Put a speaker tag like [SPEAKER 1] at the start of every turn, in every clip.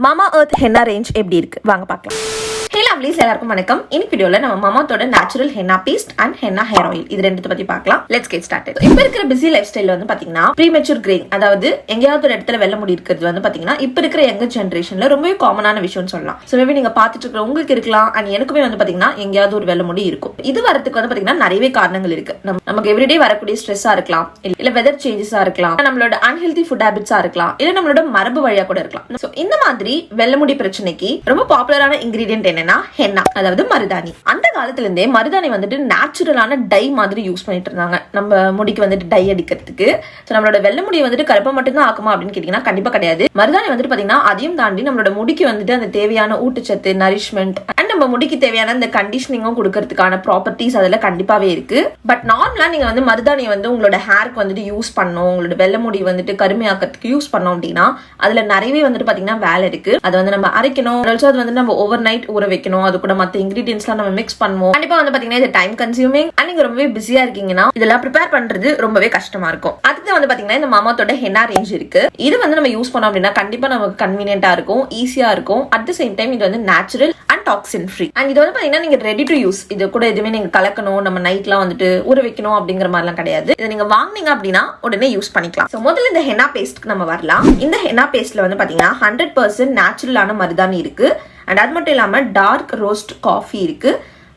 [SPEAKER 1] Mamaearth Henna range எப்படி இருக்கு வாங்க பார்க்கலாம். Hey lovelies, எல்லாருக்கும் வணக்கம். இன்னைக்கு வீடியோல நம்ம Mamaearth natural henna paste and henna hair oil இது ரெண்டுத்த பத்தி பார்க்கலாம். Let's get started. இப்போ இருக்கிற busy lifestyle வந்து பாத்தீங்கன்னா premature graying, அதாவது எங்கயாவது ஒரு இடத்துல வெள்ளை முடி இருக்கிறது வந்து பாத்தீங்கன்னா இப்போ இருக்கிற யங்கர் ஜெனரேஷன்ல ரொம்பவே காமனான விஷயம்னு சொல்லலாம். சோ மேபி நீங்க பாத்துட்டு இருக்கிற உங்களுக்கு இருக்கலாம் and எனக்குமே வந்து பாத்தீங்கன்னா எங்கயாவது ஒரு வெள்ளை முடி இருக்கும். இது வரதுக்கு வந்து பாத்தீங்கன்னா நிறையவே காரணங்கள் இருக்கு. நமக்கு எவ்ரிடே வரக்கூடிய ஸ்ட்ரெஸ்ஸா இருக்கலாம், இல்ல வெதர் சேஞ்சஸா இருக்கலாம், நம்மளோட அன்ஹெல்தி ஃபுட் ஹேபிட்ஸா இருக்கலாம், இல்ல நம்மளோட மரபு வழியா கூட இருக்கலாம். சோ இந்த மாதிரி வெள்ளமுடி பிரச்சனைக்கு ரொம்ப பாப்புலரான இன்கிரிடியன்ட் என்னன்னா ஹென்னா, அதாவது மருதாணி. அந்த காலத்துல இருந்தே மருதாணி வந்துட்டு நேச்சுரலான டை மாதிரி யூஸ் பண்ணிட்டு இருந்தாங்க நம்ம முடிக்கு வந்துட்டு டை அடிக்கிறதுக்கு. நம்மளோட வெள்ளை முடியை வந்துட்டு கருப்பா மட்டும்தான் ஆக்குமா அப்படின்னு கேட்டீங்கன்னா கண்டிப்பா கிடையாது. மருதாணி வந்துட்டு பாத்தீங்கன்னா அதையும் தாண்டி நம்மளோட முடிக்கு வந்துட்டு அந்த தேவையான ஊட்டச்சத்து, நரிஷ்மெண்ட் அண்ட் நம்ம முடிக்கு தேவையான அந்த கண்டிஷனிங்கும் கொடுக்கறதுக்கான ப்ராப்பர்ட்டிஸ் அதுல கண்டிப்பாவே இருக்கு. பட் நார்மலா நீங்க வந்து மருதாணியை வந்து உங்களோட ஹேருக்கு வந்துட்டு யூஸ் பண்ணணும், உங்களோட வெள்ளை முடி வந்துட்டு கருமையாக்கிறதுக்கு யூஸ் பண்ணோம் அப்படின்னா அதுல நிறையவே வந்துட்டு பாத்தீங்கன்னா வேலை இருக்கு. அது வந்து நம்ம அரைக்கணும், அது வந்து நம்ம ஓவர் நைட் ஊற வைக்கணும், அது கூட மத்த இன்கிரிடியன்ஸ் எல்லாம் நம்ம மிக்ஸ் பண்ணுவோம். கண்டிப்பா வந்து பாத்தீங்கன்னா இது டைம் கன்சியூமிங் அண்ட் நீங்க ரொம்பவே பிஸியா இருக்கீங்கன்னா இதெல்லாம் ப்ரிப்பேர் பண்றது ரொம்பவே கஷ்டமா இருக்கும். அதுக்கு வந்து பாத்தீங்கன்னா இந்த Mamaearth ஹென்னா ரேஞ்ச் இருக்கு. இது வந்து நம்ம யூஸ் பண்ணோம் அப்படின்னா கண்டிப்பா நமக்கு கன்வீனியன்ட்டா இருக்கும், ஈஸியா இருக்கும். அட் த சேம் டைம் இது வந்து natural and toxin free. And இது வந்து பாத்தீங்கன்னா நீங்க ரெடி டு யூஸ். இது கூட எதுவுமே நீங்க கலக்கணும், நம்ம நைட்லாம் வந்துட்டு ஊற வைக்கணும் அப்படிங்கிற மாதிரிலாம் கிடையாது. இதை நீங்க வாங்கினீங்க அப்படின்னா உடனே யூஸ் பண்ணிக்கலாம். சோ முதல்ல இந்த ஹென்னா பேஸ்ட்க்கு நம்ம வரலாம். இந்த ஹென்னா பேஸ்ட்ல வந்து பாத்தீங்கன்னா 100% நேச்சுரலான மருதாணி இருக்கு. அண்ட் அது மட்டும் இல்லாம டார்க் ரோஸ்ட் காஃபி இருக்கு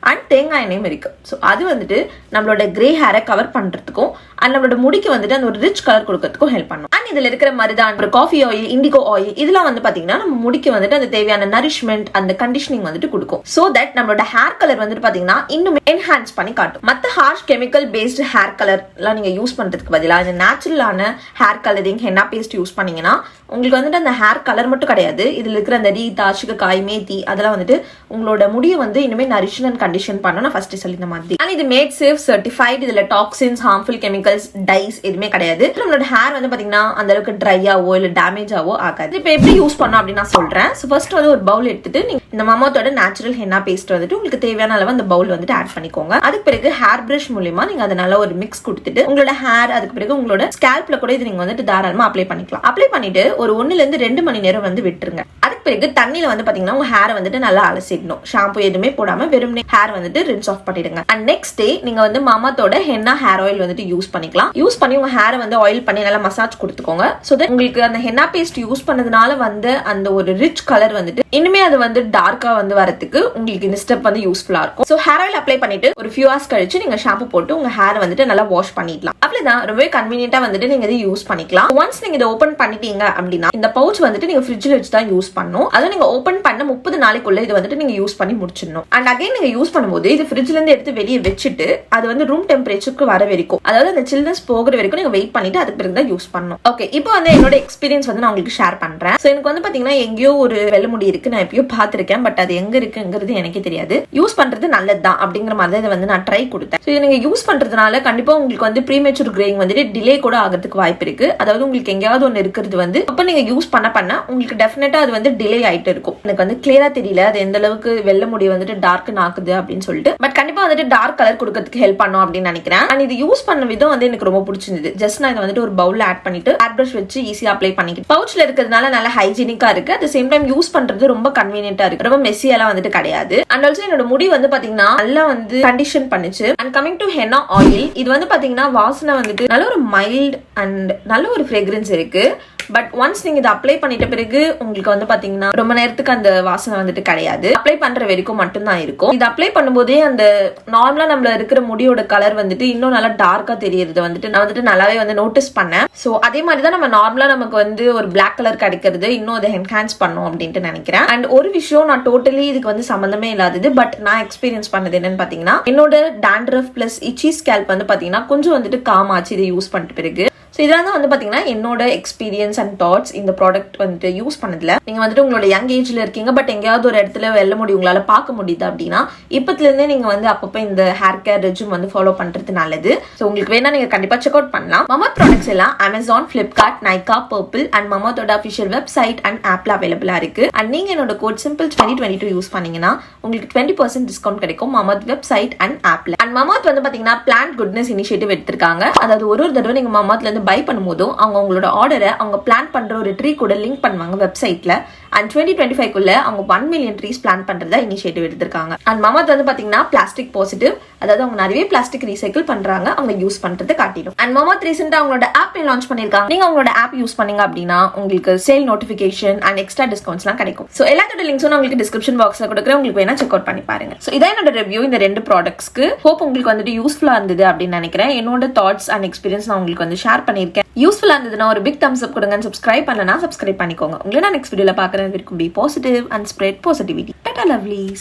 [SPEAKER 1] அண்ட் தேங்காய் எண்ணெயும் இருக்கு. ஸோ அது வந்துட்டு நம்மளோட கிரே ஹேரை கவர் பண்றதுக்கும் அண்ட் நம்மளோட முடிக்கு வந்துட்டு அந்த ஒரு ரிச் கலர் கொடுக்கறதுக்கும் ஹெல்ப் பண்ணும். அண்ட் இதுல இருக்கிற மருதான், காஃபி ஆயில், இண்டிகோ ஆயில் இதெல்லாம் வந்து பாத்தீங்கன்னா நம்ம முடிக்கு வந்துட்டு அந்த தேவையான நரிஷ்மெண்ட் அந்த கண்டிஷனிங் வந்துட்டு கொடுக்கும். சோ தட் நம்மளோட ஹேர் கலர் வந்துட்டு பாத்தீங்கன்னா இன்னும் என்ஹான்ஸ் பண்ணி காட்டும். மத்த harsh chemical based hair colour எல்லாம் நீங்க யூஸ் பண்றதுக்கு பதிலாக இந்த நேச்சுரலான hair colouring henna paste use பண்ணீங்கன்னா உங்களுக்கு வந்துட்டு அந்த ஹேர் கலர் மட்டும் கிடையாது, இதுல இருக்கிற அந்த ரீதா, சிகக்காய், மேத்தி அதெல்லாம் வந்துட்டு உங்களோட முடியை வந்து இனிமே நரிஷன் அண்ட் கண்டிஷன் பண்ணணும். நான் ஃபர்ஸ்ட் சொல்லிருந்த மாதிரி. அண்ட் இது மேட் சேஃப் சர்டிஃபைட். இதுல டாக்ஸின்ஸ், ஹார்ம்ஃபுல் கெமிக்கல்ஸ், டைஸ் எதுவுமே கிடையாது. நம்மளோட ஹேர் வந்து பாத்தீங்கன்னா அந்த அளவுக்கு ட்ரையாவோ இல்ல டேமேஜ் ஆவோ ஆகாது. இப்போ எப்படி யூஸ் பண்ணணும் அப்படின்னு நான் சொல்றேன். ஸோ ஃபர்ஸ்ட் வந்து ஒரு பவுல் எடுத்துட்டு நீங்க இந்த Mamaearth நேச்சுரல் ஹென்னா பேஸ்ட் வந்துட்டு உங்களுக்கு தேவையான அளவு அந்த பவுல் வந்துட்டு ஆட் பண்ணிக்கோங்க. அதுக்கு பிறகு ஹேர் பிரஷ் மூலமா நீங்க அதனால ஒரு மிக்ஸ் கொடுத்துட்டு உங்களோட ஹேர், அதுக்கு பிறகு உங்களோட ஸ்கேல்ப்ல கூட இது நீங்க வந்துட்டு தாராளமா அப்ளை பண்ணிக்கலாம். அப்ளை பண்ணிட்டு ஒரு 1 ல இருந்து 2 மணி நேரம் வந்து விட்டுருங்க. அதுக்கு பிறகு தண்ணியில வந்து பாத்தீங்கன்னா உங்க ஹேர் வந்துட்டு நல்லா அலசிடணும். ஷாம்பு எதுவுமே போடாம வெறும் ஹேர் வந்துட்டு ரின்ஸ் ஆஃப் பண்ணிடுங்க. அண்ட் நெக்ஸ்ட் டே நீங்க வந்து Mamaearth ஹென்னா ஹேர் ஆயில் வந்துட்டு யூஸ் பண்ணிக்கலாம். யூஸ் பண்ணி உங்க ஹேரை வந்து ஆயில் பண்ணி நல்லா மசாஜ் கொடுத்துக்கோங்க. சோ தட் உங்களுக்கு அந்த ஹென்னா பேஸ்ட் யூஸ் பண்ணதுனால வந்து அந்த ஒரு ரிச் கலர் வந்துட்டு இனிமே அது வந்து டார்க்கா வந்து வரதுக்கு உங்களுக்கு இந்த ஸ்டெப் வந்து யூஸ்ஃபுல்லா இருக்கும். சோ ஹேர் ஆயில் அப்ளை பண்ணிட்டு ஒரு ஃபியூ ஹவர்ஸ் கழிச்சு நீங்க ஷாம்பு போட்டு உங்க ஹேர் வந்துட்டு நல்லா வாஷ் பண்ணிடலாம். அப்படிதான் ரொம்பவே கன்வீனியன்ட்டா வந்துட்டு நீங்க இதை யூஸ் பண்ணிக்கலாம். ஒன்ஸ் நீங்க இதை ஓபன் பண்ணிட்டீங்க அப்படின்னா இந்த பவுச் வந்துட்டு நீங்க ஃப்ரிட்ஜ்ல வச்சு தான் யூஸ் பண்ணணும். அதுவும் நீங்க ஓபன் பண்ண 30 நாளைக்குள்ள இது வந்துட்டு நீங்க யூஸ் பண்ணி முடிச்சிடணும். அண்ட் அகைன் நீங்க யூஸ் பண்ணும்போது இது ஃப்ரிட்ஜ்ல இருந்து எடுத்து வெளியே வச்சுட்டு அது வந்து ரூம் டெம்பரேச்சருக்கு வர வரைக்கும், அதாவது அந்த சில்னஸ் போகிற வரைக்கும் நீங்க வெயிட் பண்ணிட்டு அதுக்கு பிறகு தான் யூஸ் பண்ணணும். ஓகே, இப்போ வந்து என்னோட எக்ஸ்பீரியன்ஸ் வந்து நான் உங்களுக்கு ஷேர் பண்றேன். சோ எனக்கு வந்து பாத்தீங்கன்னா எங்கேயோ ஒரு வெள்ளை முடி இருக்கு, நான் எப்பயோ பாத்திருக்கேன், பட் அது எங்க இருக்குங்கிறது எனக்கே தெரியாது. யூஸ் பண்றது நல்லதுதான் அப்படிங்கிற மாதிரி தான் இதை வந்து நான் ட்ரை கொடுத்தேன். சோ நீங்க யூஸ் பண்றதுனால கண்டிப்பா உங்களுக்கு வந்து ப்ரீமெச்சூர் கிரேயிங் வந்துட்டு டிலே கூட ஆகிறதுக்கு வாய்ப்பு இருக்கு. அதாவது உங்களுக்கு எங்கேயாவது ஒன்று இருக்கிறது வந்து அப்ப நீங்க யூஸ் பண்ண உங்களுக்கு டெஃபினட்டா அது வந்து டிலே ஆயிட்டு இருக்கும். எனக்கு வந்து கிளியரா தெரியல அது எந்த அளவுக்கு வெள்ளை முடி வந்துட்டு டார்க் ஆக்குது அப்படின்னு சொல்லிட்டு. பட் கண்டிப்பா வந்துட்டு டார்க் கலர் கொடுக்கறதுக்கு ஹெல்ப் பண்ணும் அப்படின்னு நினைக்கிறேன். அண்ட் இது யூஸ் பண்ண விதம் வந்து எனக்கு ரொம்ப பிடிச்சிருந்தது. ஜஸ்ட் நான் இதை வந்துட்டு ஒரு பவுல்ல ஆட் பண்ணிட்டு ஹேர் பிரஷ் வச்சு ஈஸியா அப்ளை பண்ணிக்கிட்டு பவுச்ல இருக்கிறதுனால நல்லா ஹைஜீனிக்கா இருக்கு. அட் சேம் டைம் யூஸ் பண்றது ரொம்ப கன்வீனியன்ட்டா இருக்கு, ரொம்ப மெஸ்ஸியெல்லாம் வந்துட்டு கிடையாது. அண்ட் ஆல்சோ என்னோட முடி வந்து பாத்தீங்கன்னா நல்லா வந்து கண்டிஷன் பண்ணுச்சு. And coming to henna oil, இது வந்து பாத்தீங்கன்னா வாசனை வந்துட்டு நல்ல ஒரு மைல்ட் அண்ட் நல்ல ஒரு ஃப்ரேக்ரன்ஸ் இருக்கு. பட் ஒன்ஸ் நீங்க இதை அப்ளை பண்ணிட்ட பிறகு உங்களுக்கு வந்து பாத்தீங்கன்னா ரொம்ப நேரத்துக்கு அந்த வாசனை வந்துட்டு கிடையாது. அப்ளை பண்ற வரைக்கும் மட்டும்தான் இருக்கும். இது அப்ளை பண்ணும்போதே அந்த நார்மலா நம்மள இருக்கிற முடியோட கலர் வந்துட்டு இன்னும் நல்லா டார்க்கா தெரியறது வந்துட்டு நான் வந்துட்டு நல்லாவே வந்து நோட்டீஸ் பண்ணேன். சோ அதே மாதிரிதான் நம்ம நார்மலா நமக்கு வந்து ஒரு பிளாக் கலர் கிடைக்கிறது இன்னும் அதை என்ஹான்ஸ் பண்ணும் அப்படின்ட்டு நினைக்கிறேன். அண்ட் ஒரு விஷயம் நான் டோட்டலி இதுக்கு வந்து சம்பந்தமே இல்லாதது, பட் நான் எக்ஸ்பீரியன்ஸ் பண்ணது என்னன்னு பாத்தீங்கன்னா என்னோட டாண்ட்ரஃப் பிளஸ் இச்சி ஸ்கேல்ப் வந்து பாத்தீங்கன்னா கொஞ்சம் வந்துட்டு காம் ஆச்சு இதை யூஸ் பண்ணிட்ட பிறகு. ஸோ இதெல்லாம் தான் வந்து பாத்தீங்கன்னா என்னோட எக்ஸ்பீரியன்ஸ் அண்ட் தாட்ஸ் இந்த ப்ராடக்ட் வந்துட்டு யூஸ் பண்ணதுல. நீங்க வந்துட்டு உங்களோட யங் ஏஜ்ல இருக்கீங்க, பட் எங்கேயாவது ஒரு இடத்துல வெல்ல முடியும் உங்களால பார்க்க முடியுது அப்படின்னா இப்பத்துல இருந்தே நீங்க வந்து அப்பப்போ இந்த ஹேர் கேர் ரெஜிம் வந்து ஃபாலோ பண்றது நல்லது. ஸோ உங்களுக்கு வேணா நீங்க கண்டிப்பா செக் அவுட் பண்ணலாம். Mamaearth ப்ராடக்ட்ஸ் எல்லாம் Amazon, Flipkart, Nykaa, Purple and Mamaearth official website and ஆப்ல அவைலபிளா இருக்கு. அண்ட் நீங்க என்னோட கோட் சிம்பிள் 2022 யூஸ் பண்ணீங்கன்னா உங்களுக்கு 20% டிஸ்கவுண்ட் கிடைக்கும் Mamaearth வெப்சைட் அண்ட் ஆப்ல. அண்ட் Mamaearth வந்து பாத்தீங்கன்னா பிளான்ட் குட்னஸ் இனிஷியேட்டிவ் எடுத்திருக்காங்க. அதாவது ஒரு தடவை நீங்க Mamaearthல இருந்து பை பண்ணும்போதும் அவங்க உங்களோட ஆர்டரை அவங்க பிளான் பண்ற ஒரு ட்ரீ கூட லிங்க் பண்ணுவாங்க வெப்சைட்ல. அண்ட் 2025 அவங்க 1 மில்லியன் ட்ரீஸ் பிளான் பண்றதா இனிஷியேட்டிவ் எடுத்திருக்காங்க. அண்ட் மமாத் வந்து பாத்தீங்கன்னா பிளாஸ்டிக் பாசிட்டிவ், அதாவது அவங்க நிறைய பிளாஸ்டிக் ரீசைக்கிள் பண்றாங்க, அவங்க யூஸ் பண்றது காட்டிடும். அண்ட் மமாத் ரீசெண்டா அவங்களோட ஆப் லான்ச் பண்ணிருக்காங்க. நீங்க அவங்களோட ஆப் யூஸ் பண்ணீங்க அப்படின்னா உங்களுக்கு sale notification and extra discounts எல்லாம் கிடைக்கும். சோ எல்லாத்தோட லிங்க்ஸும் உங்களுக்கு டிஸ்கிரிப்ஷன் பாக்ஸ்ல கொடுக்குறேன், உங்களுக்கு வேணா செக் அவுட் பண்ணி பாருங்க. சோ இதான் என்னோட ரிவ்யூ இந்த 2 ப்ராடக்ட்ஸ்க்கு. ஹோப் உங்களுக்கு வந்துட்டு யூஸ்ஃபுல்லா இருந்தது அப்படின்னு நினைக்கிறேன். என்னோட தாட்ஸ் அண்ட் எக்ஸ்பீரியன்ஸ் நான் உங்களுக்கு வந்து ஷேர் பண்ணிருக்கேன். யூஸ்ஃபுல்லா இருந்ததுன்னா ஒரு பிக் தம்ஸ் அப் கொடுங்க. சப்ஸ்கிரைப் பண்ணலனா சப்ஸ்கிரைப் பண்ணிக்கோங்க. உங்களை நான் நெக்ஸ்ட் வீடியோல பாக்குறேன். Be positive and spread positivity. Tata lovelies.